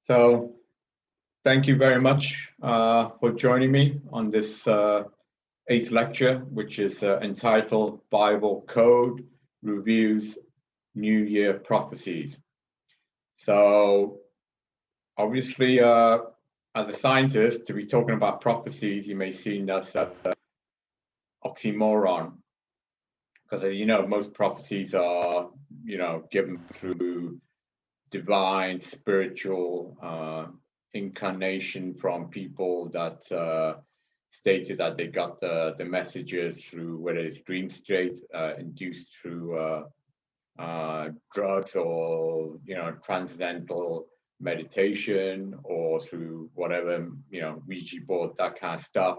So thank you very much for joining me on this eighth lecture, which is entitled Bible Code Reviews New Year Prophecies. So obviously, as a scientist, to be talking about prophecies, you may see that's an oxymoron. Because as you know, most prophecies are, given through divine, spiritual incarnation from people that stated that they got the messages through whether it's dream state induced through drugs or transcendental meditation or through whatever Ouija board, that kind of stuff.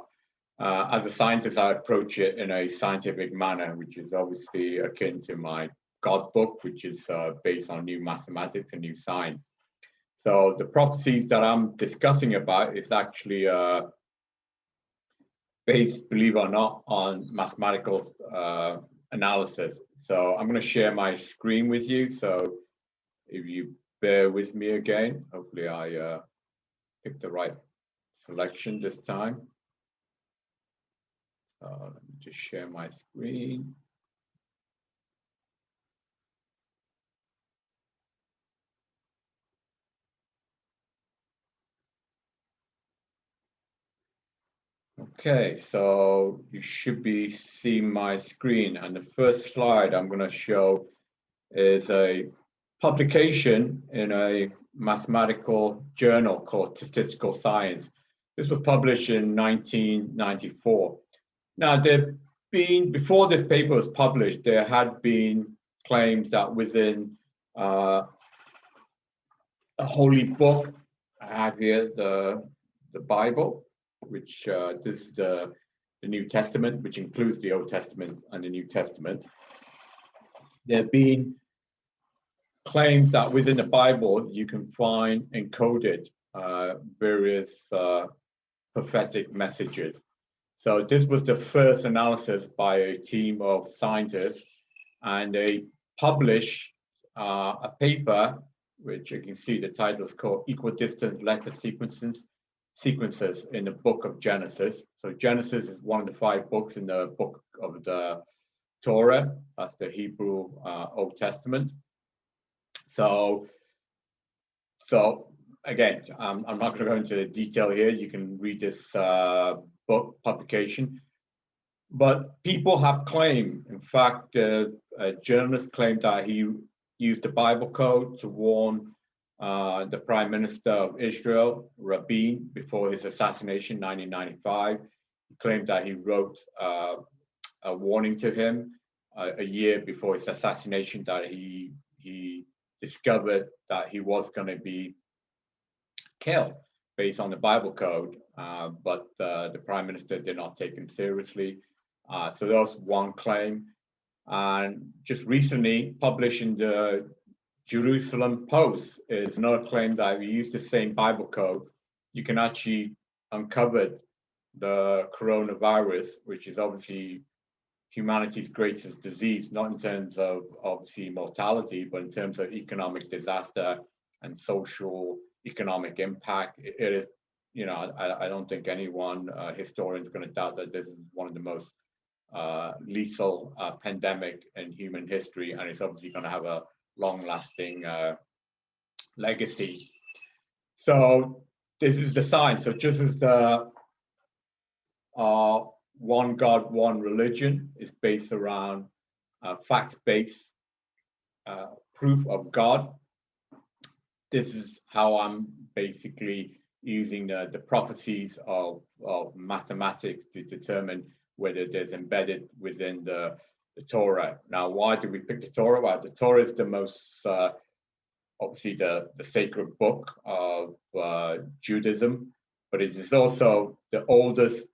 As a scientist, I approach it in a scientific manner, which is obviously akin to my God book, which is based on new mathematics and new science. So the prophecies that I'm discussing about is actually based, believe it or not, on mathematical analysis. So I'm going to share my screen with you. So if you bear with me again, hopefully I picked the right selection this time. Let me just share my screen. Okay, so you should be seeing my screen, and the first slide I'm going to show is a publication in a mathematical journal called Statistical Science. This was published in 1994. Now, before this paper was published, there had been claims that within a holy book, I have here the Bible, which this is the New Testament, which includes the Old Testament and the New Testament. There have been claims that within the Bible you can find encoded various prophetic messages. So this was the first analysis by a team of scientists, and they published a paper, which you can see the title is called Equidistant Letter Sequences in the Book of Genesis. So Genesis is one of the 5 books in the book of the Torah. That's the Hebrew Old Testament. So again, I'm not going to go into the detail here. You can read this book publication. But people have claimed, in fact, a journalist claimed that he used the Bible code to warn the Prime Minister of Israel, Rabin, before his assassination in 1995. He claimed that he wrote a warning to him a year before his assassination, that he discovered that he was going to be killed based on the Bible code, but the Prime Minister did not take him seriously. So that was one claim. And just recently published in the Jerusalem Post is another claim that if you use the same Bible code, you can actually uncover the coronavirus, which is obviously humanity's greatest disease, not in terms of obviously mortality, but in terms of economic disaster and social economic impact. It is, I don't think anyone, historian, is going to doubt that this is one of the most lethal pandemic in human history, and it's obviously going to have a long-lasting legacy. So this is the science. So just as the one God, one religion is based around fact-based proof of God, this is how I'm basically using the prophecies of mathematics to determine whether there's embedded within the Torah. Now, why do we pick the Torah? Well, the Torah is the most, obviously the sacred book of Judaism, but it is also the oldest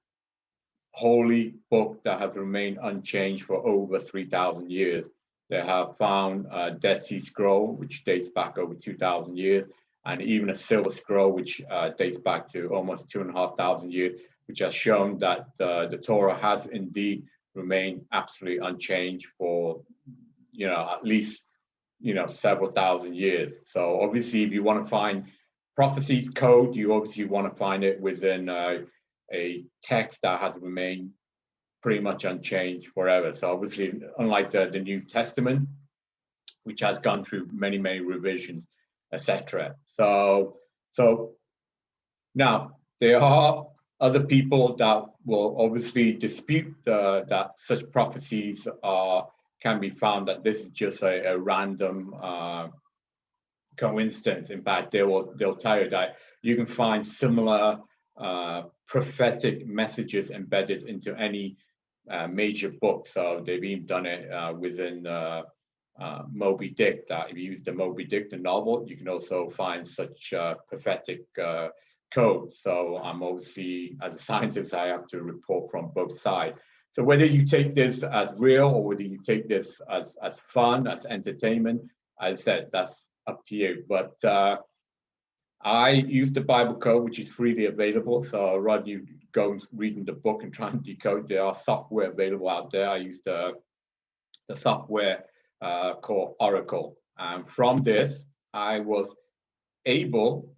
holy book that has remained unchanged for over 3,000 years. They have found a Dead Sea Scroll, which dates back over 2,000 years, and even a silver scroll, which dates back to almost 2,500 years, which has shown that the Torah has indeed remained absolutely unchanged for, at least, several thousand years. So obviously, if you want to find prophecies code, you obviously want to find it within a text that has remained pretty much unchanged forever. So obviously, unlike the New Testament, which has gone through many, many revisions, etc. So now there are other people that will obviously dispute that such prophecies can be found, that this is just a random coincidence. In fact, they'll tell you that you can find similar prophetic messages embedded into any major book. So they've even done it within Moby Dick. That if you use the Moby Dick, the novel, you can also find such prophetic code. So I'm obviously, as a scientist, I have to report from both sides. So whether you take this as real or whether you take this as fun, as entertainment, as I said, that's up to you. But I use the Bible code, which is freely available. So rather you go reading the book and try and decode, there are software available out there. I use the software called Oracle. And from this, I was able,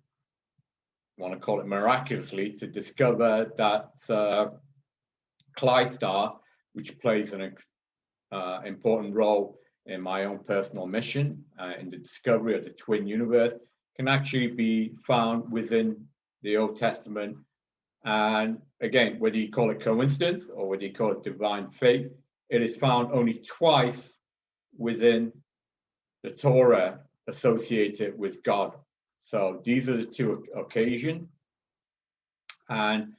I want to call it miraculously, to discover that Cly star, which plays an important role in my own personal mission in the discovery of the twin universe, can actually be found within the Old Testament. And again, whether you call it coincidence or whether you call it divine fate, it is found only twice within the Torah associated with God. So these are the two occasions. And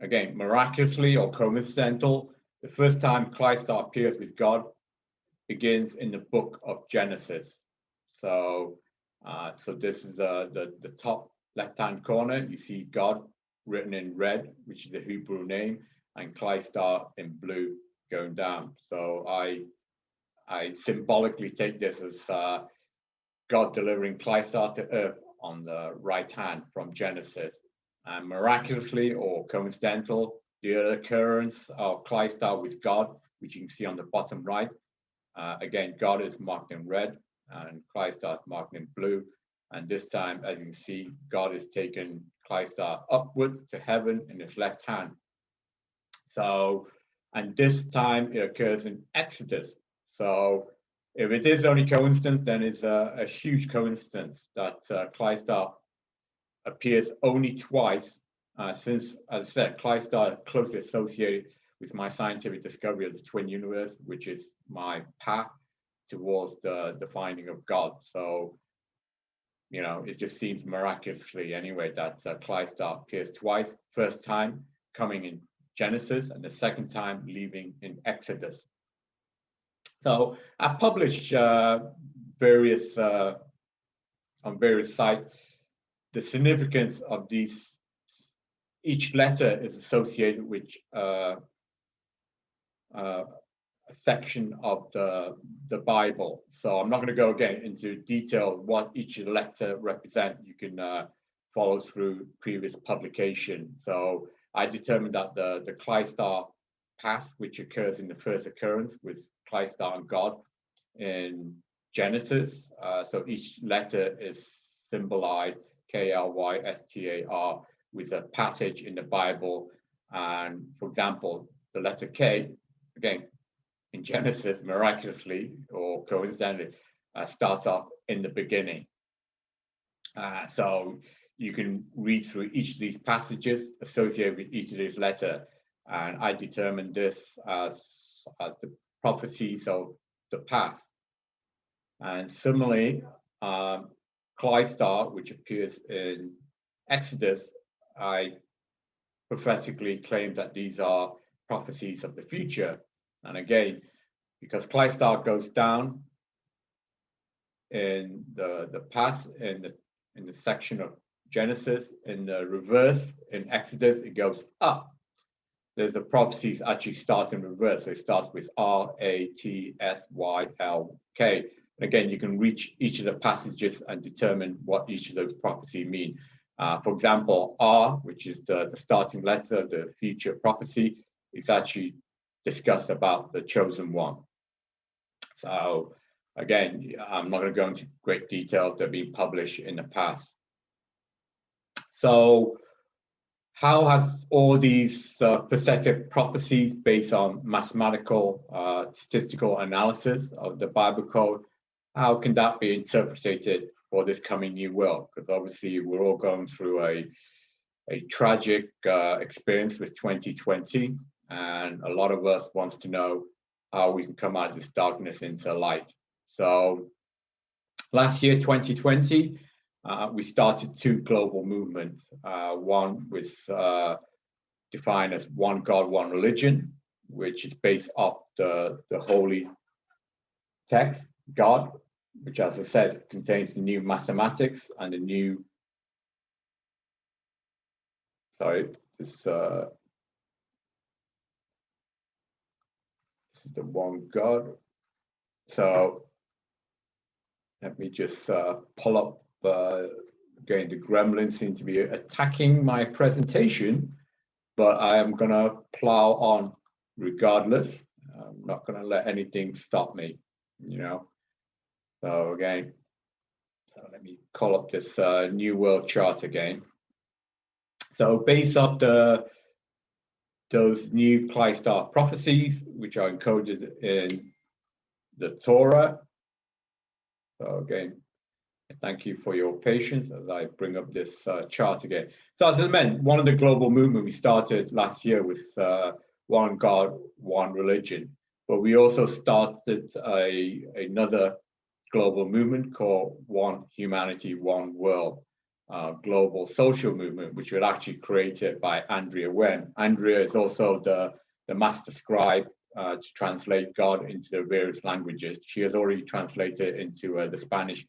again, miraculously or coincidental, the first time Cly star appears with God begins in the book of Genesis. So this is the top left-hand corner. You see God written in red, which is the Hebrew name, and Cly star in blue going down. So I symbolically take this as God delivering Cly star to Earth on the right hand from Genesis. And miraculously or coincidental, the occurrence of Cly star with God, which you can see on the bottom right. Again, God is marked in red and Cly star is marked in blue. And this time, as you can see, God has taken Cly star upwards to heaven in his left hand. So, and this time it occurs in Exodus. So if it is only coincidence, then it's a huge coincidence that Cly star appears only twice, since, as I said, Cly star is closely associated with my scientific discovery of the twin universe, which is my path towards the finding of God. So, you know, it just seems miraculously anyway that Cly star appears twice. First time coming in Genesis, and the second time leaving in Exodus. So I published various on various sites the significance of these. Each letter is associated with a section of the Bible. So I'm not going to go again into detail what each letter represent. You can follow through previous publication. So I determined that the Cly star pass, which occurs in the first occurrence with Cly star and God in Genesis. So each letter is symbolized Klystar with a passage in the Bible. And for example, the letter K, again, in Genesis, miraculously or coincidentally, starts off in the beginning. So you can read through each of these passages associated with each of these letters. And I determined this as the prophecies of the past. And similarly, Cly star, which appears in Exodus, I prophetically claim that these are prophecies of the future. And again, because Cly star goes down in the past, in the section of Genesis, in the reverse in Exodus, it goes up. The prophecies actually starts in reverse. So it starts with Ratsylyk. Again, you can reach each of the passages and determine what each of those prophecies mean. For example, R, which is the starting letter of the future prophecy, is actually discussed about the chosen one. So again, I'm not going to go into great detail. They're being published in the past. So how has all these prophetic prophecies based on mathematical, statistical analysis of the Bible code, how can that be interpreted for this coming new world? Because obviously we're all going through a tragic experience with 2020, and a lot of us wants to know how we can come out of this darkness into light. So last year, 2020, we started two global movements. One was defined as one God, one religion, which is based off the holy text, God, which, as I said, contains the new mathematics and the new, sorry, this is the one God. So let me just pull up, again, the gremlins seem to be attacking my presentation, but I am gonna plow on regardless. I'm not gonna let anything stop me, you know? So again, so let me call up this New World chart again. So based off those new Star prophecies, which are encoded in the Torah. So again, thank you for your patience as I bring up this chart again. So as I meant, one of the global movement we started last year with one God, one religion, but we also started another global movement called One Humanity, One World, global social movement, which was actually created by Andrea Wen. Andrea is also the master scribe to translate God into the various languages. She has already translated into the Spanish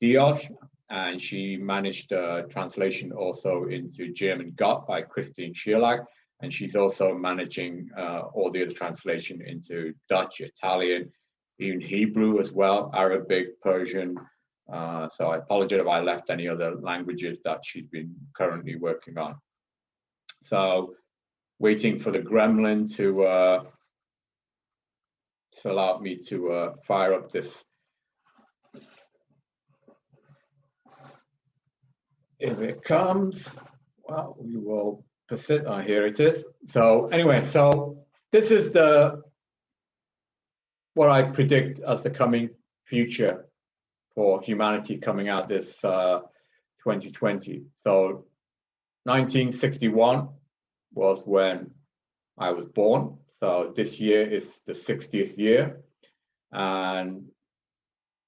Dios, and she managed translation also into German Gott by Christine Schierlach, and she's also managing all the other translation into Dutch, Italian, even Hebrew as well, Arabic, Persian. So I apologize if I left any other languages that she's been currently working on. So waiting for the gremlin to allow me to fire up this. If it comes, well, we will persist. Oh, here it is. So anyway, so this is what I predict as the coming future for humanity coming out this 2020. So 1961 was when I was born. So this year is the 60th year. And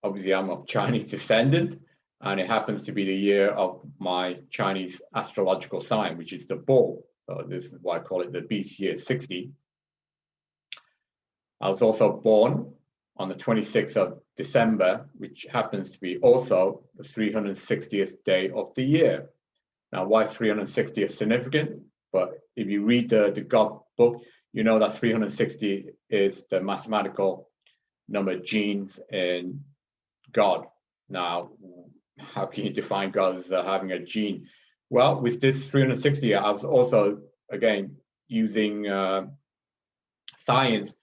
obviously I'm of Chinese descendant, and it happens to be the year of my Chinese astrological sign, which is the bull. So this is why I call it the beast year 60. I was also born on the 26th of December, which happens to be also the 360th day of the year. Now, why 360 is significant? But if you read the God book, you know that 360 is the mathematical number of genes in God. Now, how can you define God as having a gene? Well, with this 360, I was also, again, using science,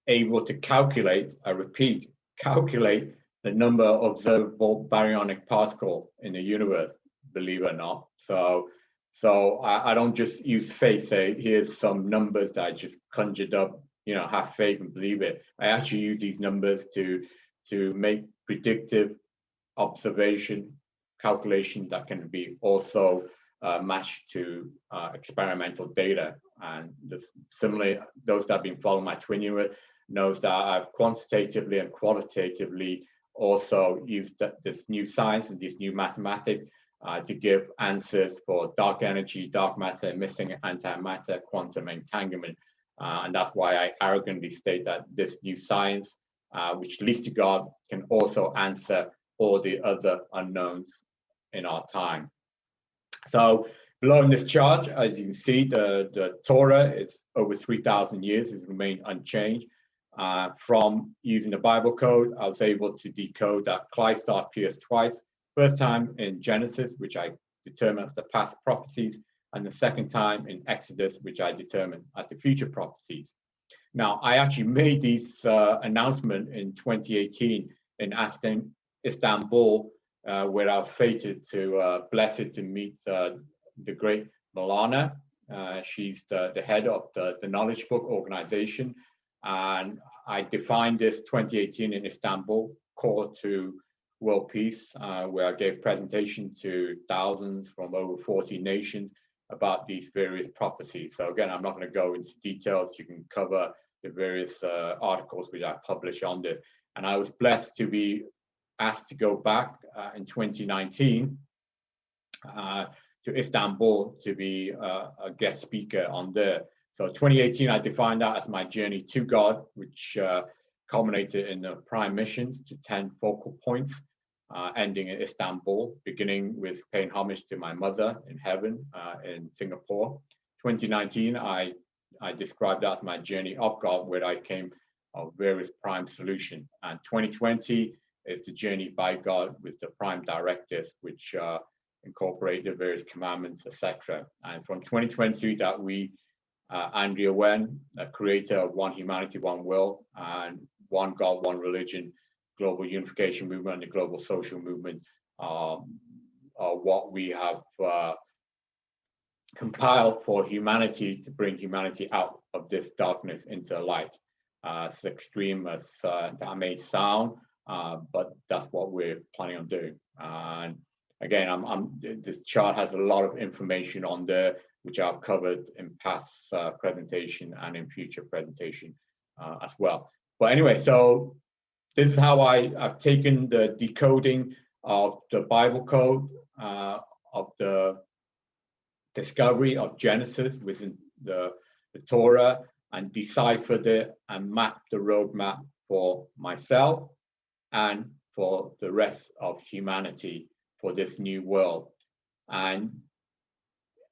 able to calculate, I repeat, calculate the number of observable baryonic particle in the universe, believe it or not. So I don't just use faith, say, here's some numbers that I just conjured up, you know, have faith and believe it. I actually use these numbers to make predictive observation, calculation that can be also matched to experimental data. And similarly, those that have been following my twin universe knows that I've quantitatively and qualitatively also used this new science and this new mathematics to give answers for dark energy, dark matter, missing antimatter, quantum entanglement. And that's why I arrogantly state that this new science, which leads to God, can also answer all the other unknowns in our time. So below in this chart, as you can see, the Torah is over 3,000 years, it's remained unchanged. From using the Bible code, I was able to decode that Star appears twice. First time in Genesis, which I determined as the past prophecies, and the second time in Exodus, which I determined as the future prophecies. Now, I actually made these announcement in 2018 in Istanbul, where I was fated to blessed to meet the the great Milana. She's the head of the Knowledge Book organization. And I defined this 2018 in Istanbul, Call to World Peace, where I gave presentation to thousands from over 40 nations about these various prophecies. So again, I'm not going to go into details. You can cover the various articles which I publish on this. And I was blessed to be asked to go back in 2019 to Istanbul to be a guest speaker on there. So 2018, I defined that as my journey to God, which culminated in the prime missions to 10 focal points, ending in Istanbul, beginning with paying homage to my mother in heaven in Singapore. 2019, I described that as my journey of God, where I came of various prime solutions. And 2020 is the journey by God with the prime directives, which incorporate the various commandments, etc. And from 2020 that we, Andrea Wen, a creator of One Humanity, One World, and One God, One Religion, global unification movement, and the global social movement, are what we have compiled for humanity to bring humanity out of this darkness into light. As extreme as that may sound, but that's what we're planning on doing. And again, this chart has a lot of information on there, which I've covered in past presentation and in future presentation as well. But anyway, so this is how I've taken the decoding of the Bible code of the discovery of Genesis within the Torah, and deciphered it and mapped the roadmap for myself and for the rest of humanity for this new world. And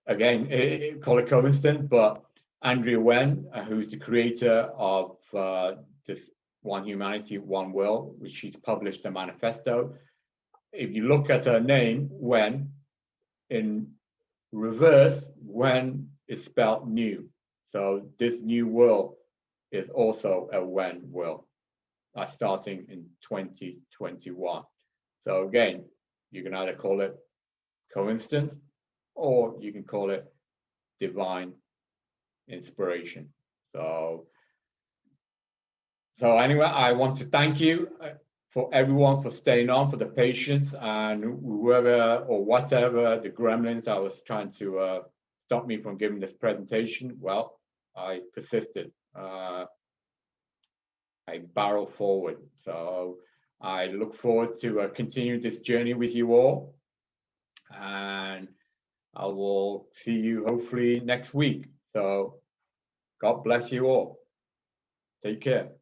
again, call it coincidence, but Andrea Wen, who's the creator of this One Humanity, One World, which she's published a manifesto. If you look at her name, Wen, in reverse, Wen is spelled new. So this new world is also a Wen world, starting in 2021. So again, you can either call it coincidence, or you can call it divine inspiration. So anyway, I want to thank you for everyone for staying on, for the patience, and whoever or whatever the gremlins that was trying to stop me from giving this presentation. Well, I persisted. I barreled forward. So I look forward to continue this journey with you all, and I will see you hopefully next week. So God bless you all. Take care.